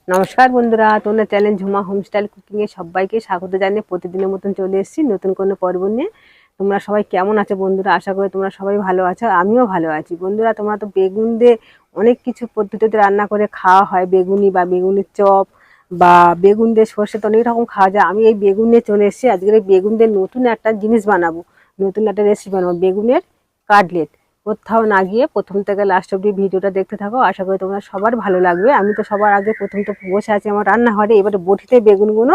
নমস্কার বন্ধুরা, তোমাদের চ্যানেল ঝুমা হোমস্টাইল কুকিং এ সবাইকে স্বাগত জানিয়ে প্রতিদিনের মতন চলে এসেছি নতুন কোনো পর্ব নিয়ে। তোমরা সবাই কেমন আছো বন্ধুরা? আশা করি তোমরা সবাই ভালো আছো, আমিও ভালো আছি। বন্ধুরা, তোমরা তো বেগুন দিয়ে অনেক কিছু পদ্ধতিতে রান্না করে খাওয়া হয়, বেগুনি বা বেগুনের চপ বা বেগুন দিয়ে সর্ষে, তো অনেক রকম খাওয়া যায়। আমি এই বেগুন নিয়ে চলে এসেছি, আজকে এই বেগুন দিয়ে নতুন একটা জিনিস বানাবো, নতুন একটা রেসিপি বানাবো, বেগুনের কাটলেট। কোথাও না গিয়ে প্রথম থেকে লাস্ট অব্দি ভিডিওটা দেখতে থাকো, আশা করি তোমার সবার ভালো লাগবে। আমি তো সবার আগে প্রথম তো বসে আছি আমার রান্নাঘরে, এবারে বটিতে বেগুনগুলো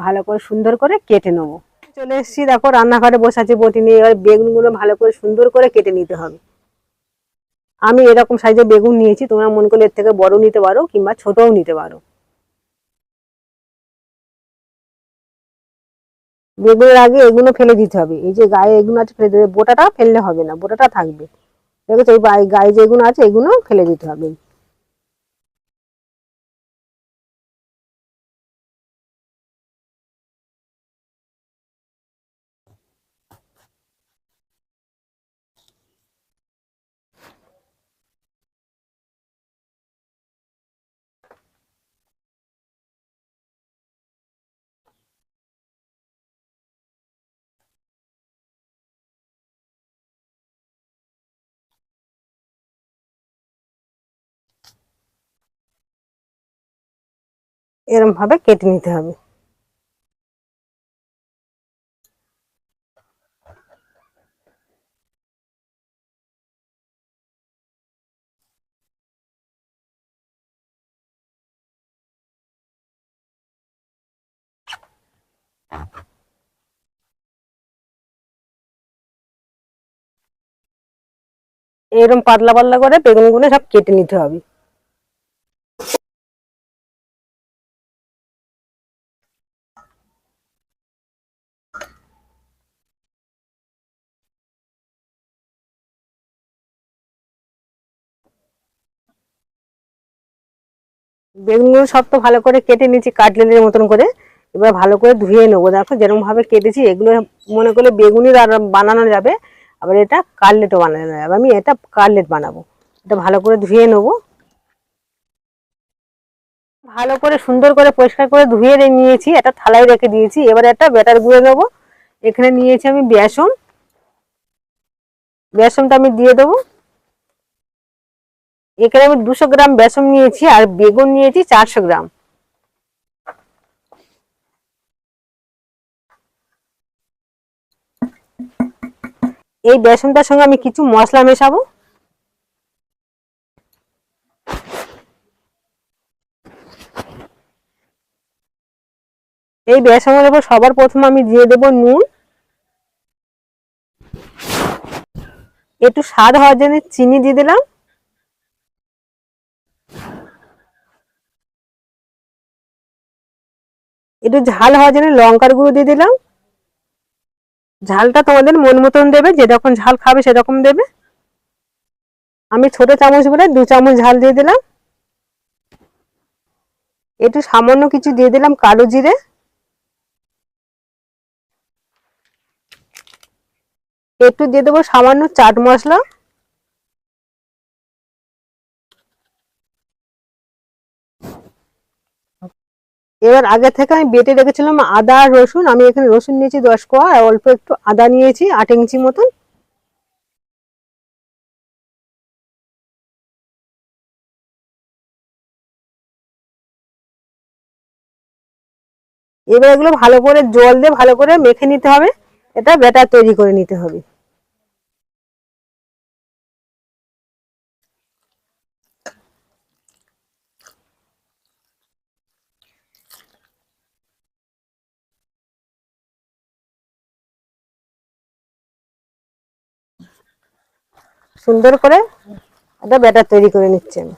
ভালো করে সুন্দর করে কেটে নেবো। চলে এসেছি, দেখো রান্নাঘরে বসে আছি বটি নিয়ে। এবার বেগুনগুলো ভালো করে সুন্দর করে কেটে নিতে হবে। আমি এরকম সাইজের বেগুন নিয়েছি, তোমরা মন করলে এর থেকে বড় নিতে পারো কিংবা ছোটও নিতে পারো। বেগুনের আগে এগুলো ফেলে দিতে হবে, এই যে গায়ে এগুলো আছে ফেলে দেবে, বোটাটা ফেললে হবে না, বোটাটা থাকবে। দেখেছো, এই গায়ে যেগুলো আছে এগুলো ফেলে দিতে হবে। এরম ভাবে কেটে নিতে হবে। এরকম পাতলা পাতলা করে বেগুনগুলো সব কেটে নিতে হবে। বেগুনগুলো সব তো ভালো করে কেটে নিয়েছি কাটলেটের মতন করে। এবার ভালো করে ধুয়ে নেবো। দেখো যেরকম ভাবে কেটেছি, এগুলো মনে করলে বেগুনি বানানো যাবে, আবার এটা কাটলেটও বানানো যাবে। আমি এটা কাটলেট বানাবো। এটা ভালো করে ধুয়ে নেবো। ভালো করে সুন্দর করে পরিষ্কার করে ধুয়ে নিয়েছি, একটা থালায় রেখে দিয়েছি। এবারে একটা ব্যাটার গুলে নেবো। এখানে নিয়েছি আমি বেসন, বেসনটা আমি দিয়ে দেবো। এখানে আমি 200 গ্রাম বেসন নিয়েছি, আর বেগুন নিয়েছি 400 গ্রাম। এই বেসনটার সঙ্গে আমি কিছু মশলা মেশাবো। এই বেসনের উপর সবার প্রথমে আমি দিয়ে দেবো নুন, একটু স্বাদ হওয়ার জন্য চিনি দিয়ে দিলাম, একটু ঝাল হওয়ার জন্য লঙ্কার গুঁড়ো দিয়ে দিলাম। ঝালটা তোমাদের মন মতন দেবে, যেরকম ঝাল খাবে সেরকম দেবে। আমি ছোট চামচ বলে 2 চামচ ঝাল দিয়ে দিলাম। একটু সামান্য কিছু দিয়ে দিলাম কালো জিরে, একটু দিয়ে দেবো সামান্য চাট মশলা। এবার আগে থেকে আমি বেটে রেখেছিলাম আদা আর রসুন, আমি এখানে রসুন নিয়েছি 10 কোয়া, আর অল্প একটু আদা নিয়েছি 8 ইঞ্চি মতন। এবার এগুলো ভালো করে জল দিয়ে ভালো করে মেখে নিতে হবে, এটা ব্যাটার তৈরি করে নিতে হবে। সুন্দর করে একটা ব্যাটার তৈরি করে নিচ্ছি আমি।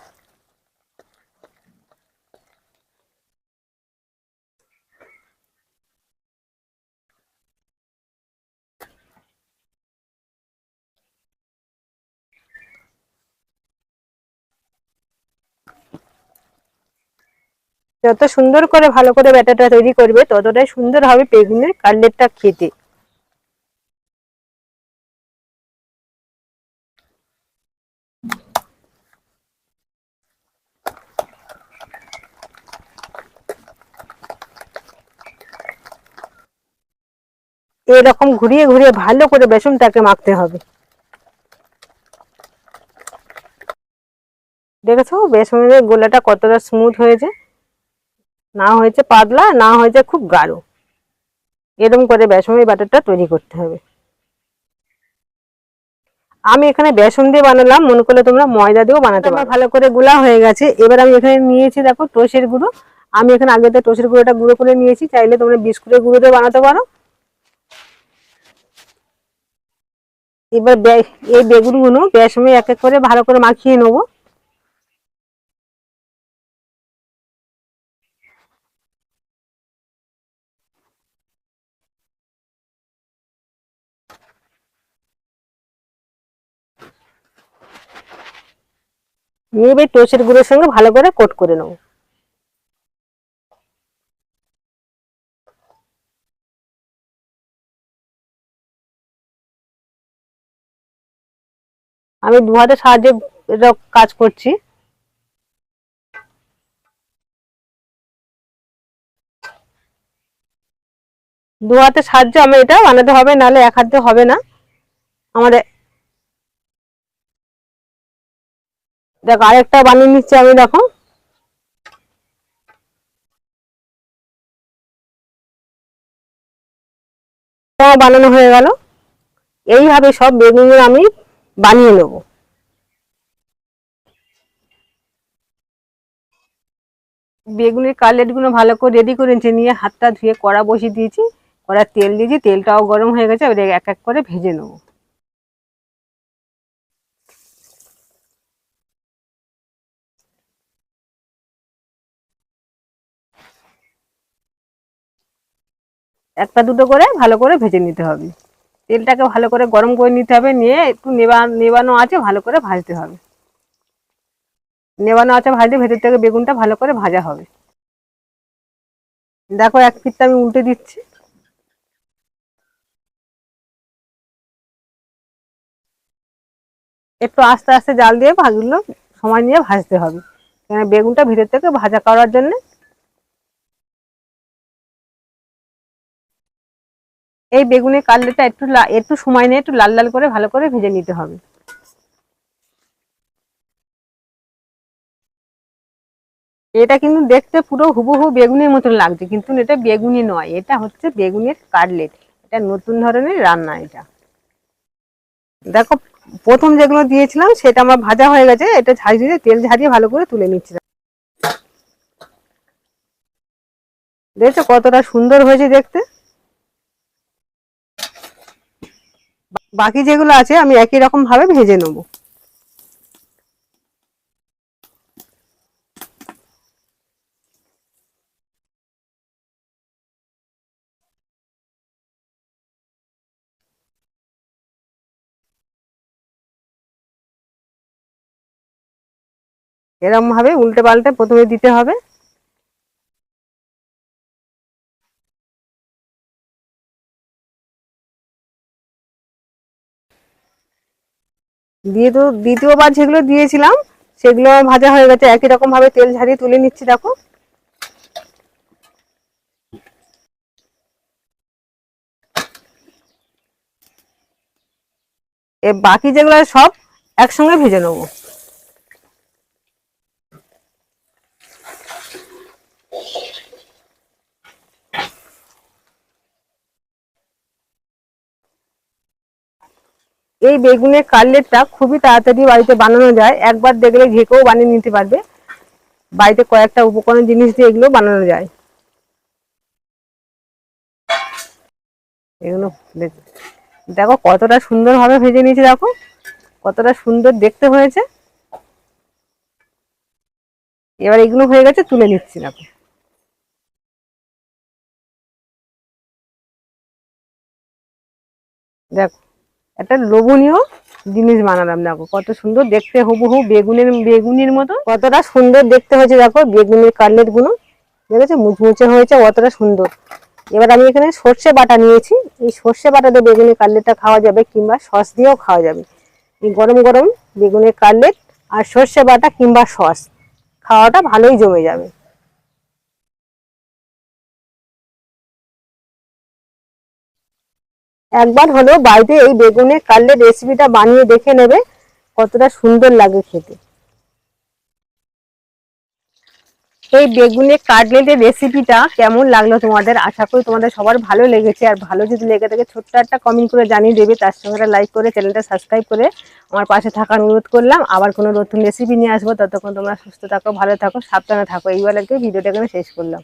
যত সুন্দর করে ভালো করে ব্যাটারটা তৈরি করবে, ততটাই সুন্দর হবে বেগুনের কাটলেটটা খেতে। এরকম ঘুরিয়ে ঘুরিয়ে ভালো করে বেসনটাকে মাখতে হবে। দেখেছো বেসনের গোলাটা কতটা স্মুথ হয়েছে, না হয়েছে পাতলা, না হয়েছে খুব গাঢ়। এরকম করে বেসনের ব্যাটারটা তৈরি করতে হবে। আমি এখানে বেসন দিয়ে বানালাম, মনে করলে তোমরা ময়দা দিয়েও বানাতে পারো। ভালো করে গুলা হয়ে গেছে। এবার আমি এখানে নিয়েছি দেখো টোস্টের গুঁড়ো। আমি এখানে আগে তো টোস্টের গুঁড়োটা গুঁড়ো করে নিয়েছি, চাইলে তোমরা বিস্কুটের গুঁড়ো দিয়ে বানাতে পারো। এবার এই বেগুনগুলো বেসনে এক এক করে ভালো করে মাখিয়ে নেবো। নিয়ে এবার টোস্টের গুঁড়োর সঙ্গে ভালো করে কোট করে নেবো। আমি দু হাতের সাহায্যে এটা কাজ করছি। দু হাতের সাহায্যে আমি এটা বানাতে হবে, নাহলে এক হাতে হবে না আমাদের। দেখো আরেকটা বানিয়ে নিচ্ছি আমি, দেখো বানানো হয়ে গেল। এইভাবে সব বেগুন আমি বানিয়ে নেব। বেগুনের কাটলেট গুলো ভালো করে রেডি করে নিয়ে হাতটা ধুয়ে কড়া বসিয়ে দিয়েছি, কড়া তেল দিয়েছি, তেলটাও গরম হয়ে গেছে। এবার এক এক করে ভেজে নেবো। একটা দুটো করে ভালো করে ভেজে নিতে হবে। তেলটাকে ভালো করে গরম করে নিতে হবে, নিয়ে একটু নেবানো আছে ভালো করে ভাজতে হবে। নেবানো আছে ভাজতে ভেতর থেকে বেগুনটা ভালো করে ভাজা হবে। দেখো এক পিঠটা আমি উল্টে দিচ্ছি। একটু আস্তে আস্তে জাল দিয়ে ভাজগুলো সময় নিয়ে ভাজতে হবে, কেন বেগুনটা ভিতর থেকে ভাজা করার জন্য। এই বেগুনের কাটলেটটা একটু একটু সময় নিয়ে একটু লাল লাল করে ভালো করে ভেজে নিতে হবে। এটা কিন্তু দেখতে পুরো হুবহু বেগুনের মতন লাগছে, কিন্তু এটা বেগুনি নয়, এটা হচ্ছে বেগুনের কাটলেট। এটা নতুন ধরনের রান্না এটা। দেখো প্রথম যেগুলো দিয়েছিলাম সেটা আমার ভাজা হয়ে গেছে, এটা ঝাড়িয়ে তেল ঝারিয়ে ভালো করে তুলে নিচ্ছি। দেখছো কতটা সুন্দর হয়েছে দেখতে। বাকি যেগুলো আছে আমি একই রকম ভাবে ভেজে নেবো। এরকম ভাবে উল্টে পাল্টে প্রথমে দিতে হবে। দিয়ে তো দ্বিতীয়বার যেগুলো দিয়েছিলাম সেগুলো ভাজা হয়ে গেছে, একই রকম ভাবে তেল ঝারিয়ে তুলে নিচ্ছি। দেখো বাকি যেগুলো সব একসঙ্গে ভেজে নেবো। এই বেগুনের কাটলেটটা খুবই তাড়াতাড়ি বাড়িতে বানানো যায়, একবার দেখলে যে কেউ বানিয়ে নিতে পারবে। বাড়িতে কয়েকটা উপকরণ জিনিস দিয়ে এগুলো বানানো যায়। এগুলো দেখো কতটা সুন্দর ভাবে ভেজে নিয়েছি, দেখো কতটা সুন্দর দেখতে হয়েছে। এবার এগুলো হয়ে গেছে, তুলে নিচ্ছি। দেখো দেখো একটা লোভনীয় জিনিস বানালাম, দেখো কত সুন্দর দেখতে, হুবহু বেগুনের মতো কতটা সুন্দর দেখতে হয়েছে। দেখো বেগুনের কাটলেট গুলো দেখেছো মুচমুচে হয়েছে, কতটা সুন্দর। এবার আমি এখানে সর্ষে বাটা নিয়েছি, এই সর্ষে বাটা দিয়ে বেগুনের কাটলেটটা খাওয়া যাবে, কিংবা সস দিয়েও খাওয়া যাবে। এই গরম গরম বেগুনের কাটলেট আর সর্ষে বাটা কিংবা সস খাওয়াটা ভালোই জমে যাবে। একবার হলো বাড়িতে এই বেগুনের কাটলেট রেসিপিটা বানিয়ে দেখে নেবে, কতটা সুন্দর লাগে খেতে। এই বেগুনের কাটলেটের রেসিপিটা কেমন লাগলো তোমাদের? আশা করি তোমাদের সবার ভালো লেগেছে। আর ভালো যদি লেগে থাকে ছোট্ট একটা কমেন্ট করে জানিয়ে দেবে, তার সঙ্গে একটা লাইক করে চ্যানেলটা সাবস্ক্রাইব করে আমার পাশে থাকার অনুরোধ করলাম। আবার কোনো নতুন রেসিপি নিয়ে আসবো, ততক্ষণ তোমরা সুস্থ থাকো, ভালো থাকো, সাবধানে থাকো। এইবার ভিডিওটা এখানে শেষ করলাম।